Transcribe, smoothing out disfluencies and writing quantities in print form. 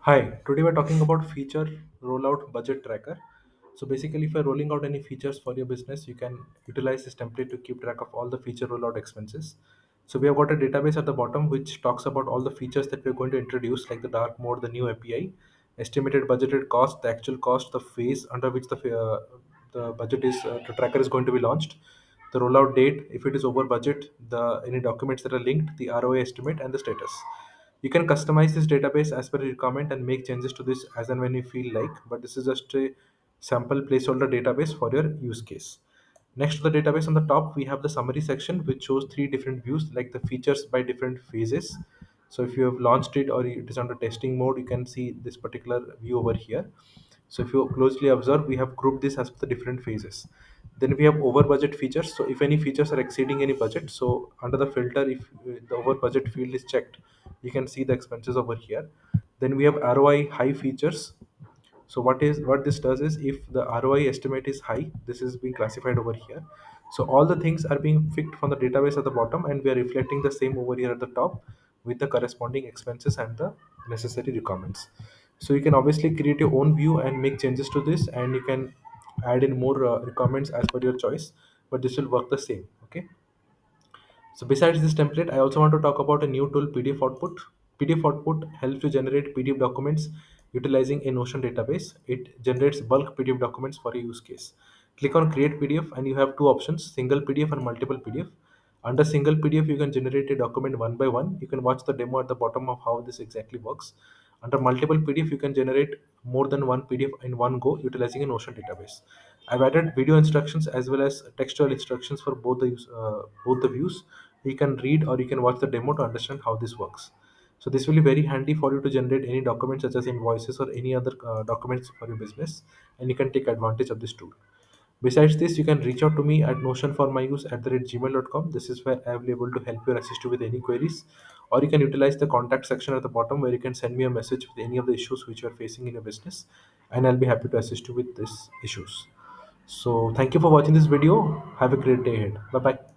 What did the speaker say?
Hi, today we're talking about feature rollout budget tracker. So basically, if you're rolling out any features for your business, you can utilize this template to keep track of all the feature rollout expenses. So we have got a database at the bottom which talks about all the features that we're going to introduce, like the dark mode, the new API, estimated budgeted cost, the actual cost, the phase under which the budget is the tracker is going to be launched, the rollout date, if it is over budget, the any documents that are linked, the ROI estimate, and the status. You can customize this database as per your requirement and make changes to this as and when you feel like, but this is just a sample placeholder database for your use case. Next to the database on the top, we have the summary section which shows three different views like the features by different phases. So if you have launched it or it is under testing mode, you can see this particular view over here. So if you closely observe, we have grouped this as the different phases. Then we have over budget features. So if any features are exceeding any budget, so under the filter, if the over budget field is checked, you can see the expenses over here. Then we have ROI high features. So what this does is if the ROI estimate is high, this is being classified over here. So all the things are being picked from the database at the bottom, and we are reflecting the same over here at the top with the corresponding expenses and the necessary requirements. So you can obviously create your own view and make changes to this, and you can add in more requirements as per your choice. But this will work the same. Okay. So besides this template, I also want to talk about a new tool, PDF Output. PDF Output helps you generate PDF documents utilizing a Notion database. It generates bulk PDF documents for a use case. Click on Create PDF and you have two options, single PDF and multiple PDF. Under single PDF, you can generate a document one by one. You can watch the demo at the bottom of how this exactly works. Under multiple PDF, you can generate more than one PDF in one go utilizing a Notion database. I've added video instructions as well as textual instructions for both the views. You can read or you can watch the demo to understand how this works. So this will be very handy for you to generate any documents such as invoices or any other documents for your business, and you can take advantage of this tool. Besides this, you can reach out to me at notionformyuse@gmail.com. This is where I will be able to help you or assist you with any queries. Or you can utilize the contact section at the bottom where you can send me a message with any of the issues which you are facing in your business, and I'll be happy to assist you with these issues. So thank you for watching this video. Have a great day ahead. Bye bye.